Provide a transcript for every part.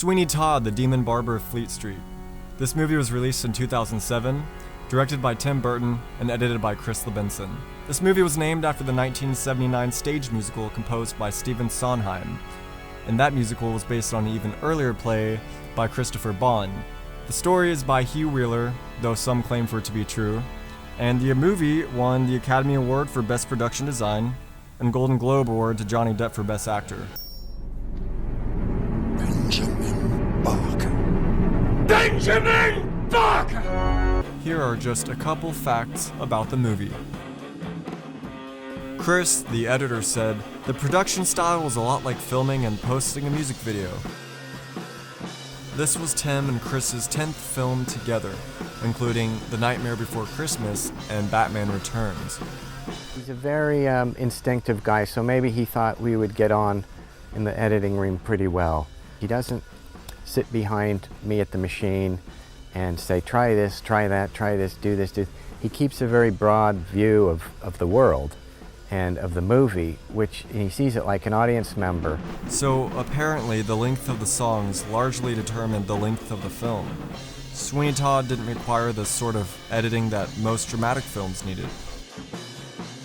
Sweeney Todd, the Demon Barber of Fleet Street. This movie was released in 2007, directed by Tim Burton and edited by Chris Levinson. This movie was named after the 1979 stage musical composed by Stephen Sondheim, and that musical was based on an even earlier play by Christopher Bond. The story is by Hugh Wheeler, though some claim for it to be true, and the movie won the Academy Award for Best Production Design and Golden Globe Award to Johnny Depp for Best Actor. Benjamin Barker. Benjamin Barker! Here are just a couple facts about the movie. Chris, the editor, said, "The production style was a lot like filming and posting a music video." This was Tim and Chris's 10th film together, including The Nightmare Before Christmas and Batman Returns. He's a very instinctive guy, so maybe he thought we would get on in the editing room pretty well. He doesn't sit behind me at the machine and say, try this, try that, try this, do this, do. He keeps a very broad view of the world and of the movie, which he sees it like an audience member. So apparently the length of the songs largely determined the length of the film. Sweeney Todd didn't require the sort of editing that most dramatic films needed.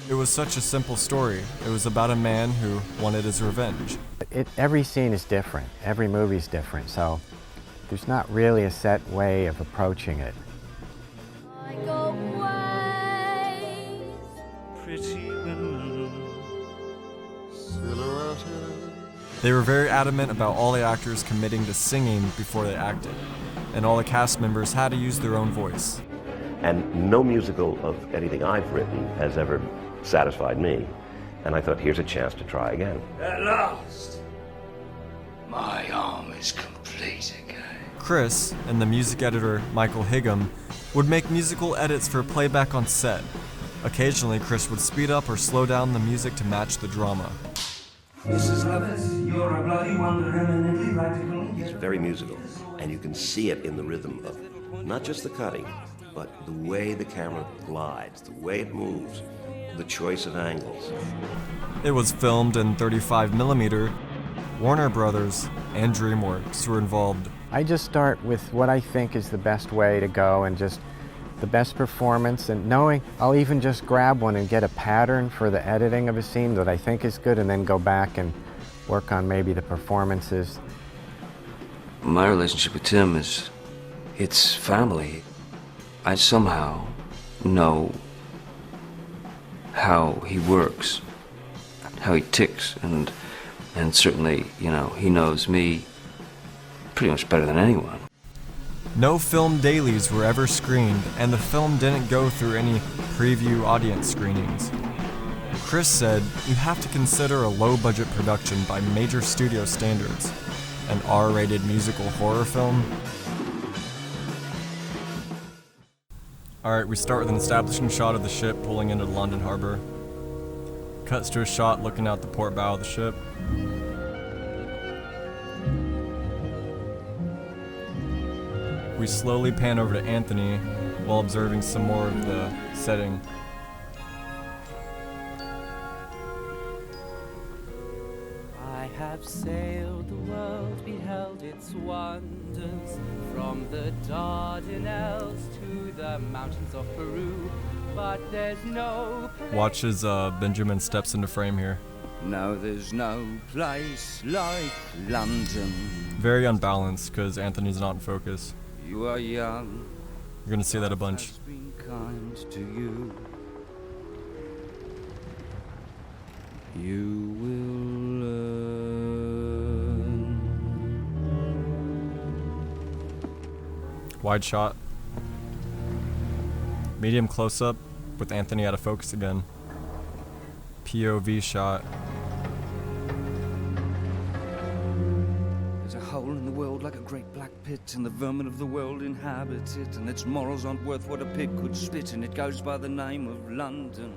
It was such a simple story. It was about a man who wanted his revenge. Every scene is different. Every movie's different, so there's not really a set way of approaching it. I go ways. Pretty women, silhouetted. They were very adamant about all the actors committing to singing before they acted, and all the cast members had to use their own voice. And no musical of anything I've written has ever satisfied me. And I thought, here's a chance to try again. At last, my arm is complete again. Chris and the music editor, Michael Higham, would make musical edits for playback on set. Occasionally, Chris would speed up or slow down the music to match the drama. Mrs. Lovett, you're a bloody wonder, eminently practical. It's very musical, and you can see it in the rhythm of not just the cutting, but the way the camera glides, the way it moves, the choice of angles. It was filmed in 35mm. Warner Brothers and DreamWorks were involved. I just start with what I think is the best way to go and just the best performance, and knowing I'll even just grab one and get a pattern for the editing of a scene that I think is good and then go back and work on maybe the performances. My relationship with Tim it's family. I somehow know how he works, how he ticks, and certainly, he knows me pretty much better than anyone. No film dailies were ever screened, and the film didn't go through any preview audience screenings. Chris said, "You have to consider a low-budget production by major studio standards. An R-rated musical horror film?" Alright, we start with an establishing shot of the ship pulling into the London harbor. Cuts to a shot looking out the port bow of the ship. We slowly pan over to Anthony while observing some more of the setting. I have sailed the world, beheld its wonders, from the Dardanelles to the mountains of Peru, but there's no place. Watch as Benjamin steps into frame here. No, there's no place like London. Very unbalanced because Anthony's not in focus. You are young. You're gonna see that a bunch. Has been kind to you. You will learn. Wide shot. Medium close-up with Anthony out of focus again. POV shot. There's a hole in the world like a great black pit, and the vermin of the world inhabit it, and its morals aren't worth what a pig could spit, and it goes by the name of London.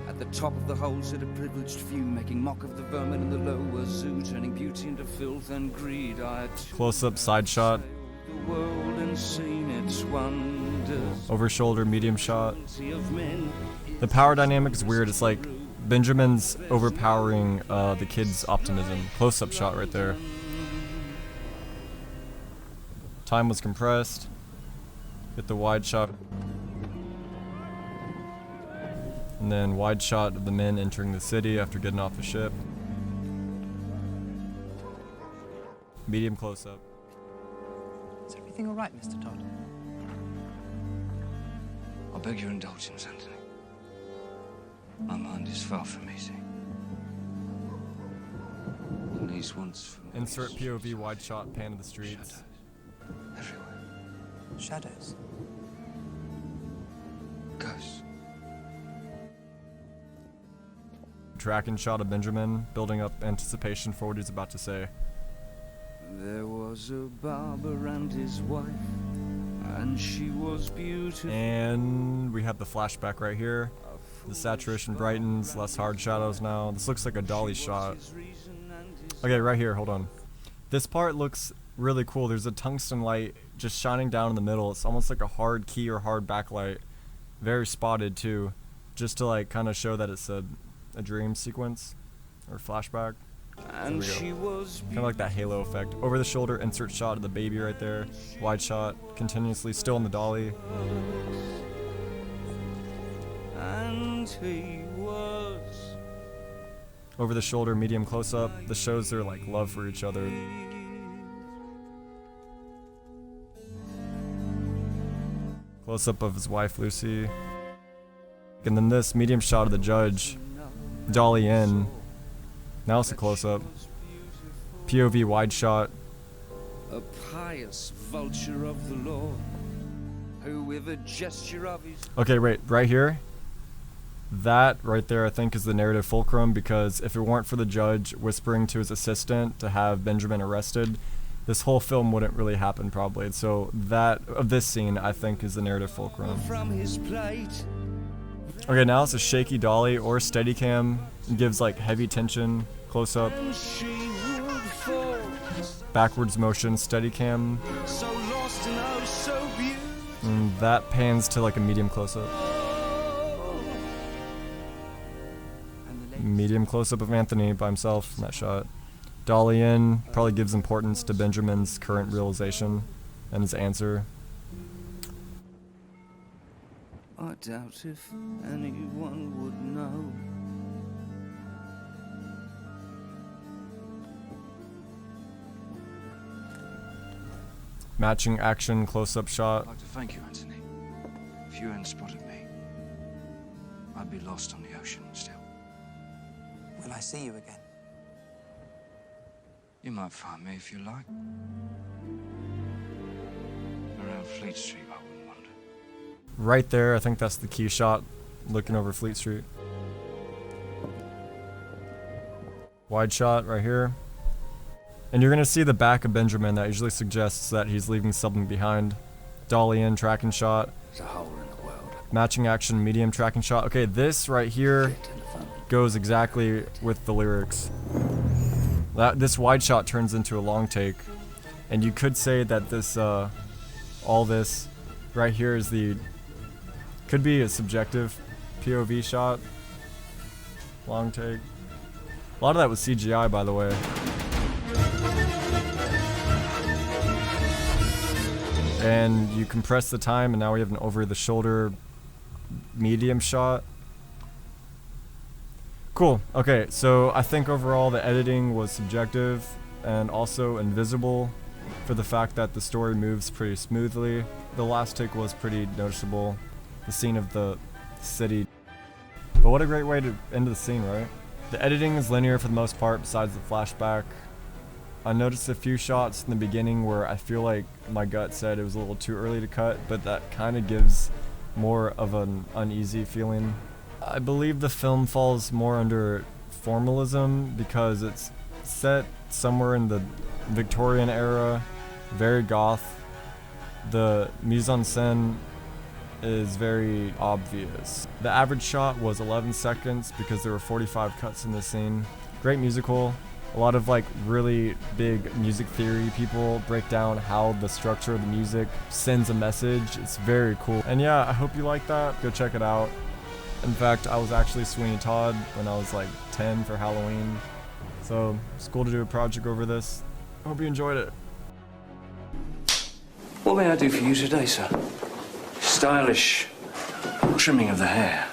At the top of the hole sit a privileged few, making mock of the vermin in the lower zoo, turning beauty into filth and greed. Close-up side shot. The world and seen its wonders. Over shoulder medium shot. The power dynamic is weird. It's like Benjamin's overpowering the kid's optimism. Close-up shot right there. Time was compressed. Get the wide shot. And then wide shot of the men entering the city after getting off the ship. Medium close-up. Is everything all right, Mr. Todd? I beg your indulgence, Anthony. My mind is far from easy. And these ones from Insert POV wide shot, pan of the streets. shadows everywhere. Shadows. Ghosts. Tracking shot of Benjamin, building up anticipation for what he's about to say. There was a barber and his wife, and she was beautiful. And we have the flashback right here. The saturation brightens, less hard shadows now. This looks like a dolly shot. Okay, right here, hold on. This part looks really cool. There's a tungsten light just shining down in the middle. It's almost like a hard key or hard backlight. Very spotted too, just to like kind of show that it's a dream sequence or flashback. And she was Kind of like that halo effect. Over the shoulder, insert shot of the baby right there. Wide shot, continuously still in the dolly. and he was. Over the shoulder, medium close up. This shows their like love for each other. Close up of his wife Lucy. And then this medium shot of the judge. Dolly in. Now it's a close up. POV wide shot. A pious vulture of the law, who with a gesture of his Okay, wait, right here. That right there I think is the narrative fulcrum, because if it weren't for the judge whispering to his assistant to have Benjamin arrested, this whole film wouldn't really happen probably. So that of this scene I think is the narrative fulcrum. from his plate. Okay, now it's a shaky dolly or Steadicam. It gives like heavy tension, close up, And she would fall, backwards motion, Steadicam, so lost and oh so beautiful. and that pans to like a medium close up. Medium close up of Anthony by himself in that shot. Dolly in, probably gives importance to Benjamin's current realization and his answer. I doubt if anyone would know. Matching action close up shot. I'd like to thank you, Anthony. If you hadn't spotted me, I'd be lost on the ocean still. Will I see you again? You might find me if you like. Around Fleet Street, I wouldn't wonder. Right there, I think that's the key shot, looking over Fleet Street. Wide shot right here. And you're gonna see the back of Benjamin. That usually suggests that he's leaving something behind. Dolly in, tracking shot. There's a hole in the world. Matching action, medium tracking shot. Okay, this right here goes exactly with the lyrics. This wide shot turns into a long take. And you could say that this, all this right here is could be a subjective POV shot. Long take. A lot of that was CGI, by the way. And you compress the time, and now we have an over-the-shoulder medium shot. Cool. Okay, so I think overall the editing was subjective and also invisible for the fact that the story moves pretty smoothly. The last take was pretty noticeable. The scene of the city. But what a great way to end the scene, right? The editing is linear for the most part, besides the flashback. I noticed a few shots in the beginning where I feel like my gut said it was a little too early to cut, but that kind of gives more of an uneasy feeling. I believe the film falls more under formalism because it's set somewhere in the Victorian era, very goth. The mise-en-scène is very obvious. The average shot was 11 seconds because there were 45 cuts in this scene. Great musical. A lot of like really big music theory people break down how the structure of the music sends a message. It's very cool. And yeah, I hope you like that. Go check it out. In fact, I was actually Sweeney Todd when I was like 10 for Halloween. So it's cool to do a project over this. I hope you enjoyed it. What may I do for you today, sir? Stylish trimming of the hair.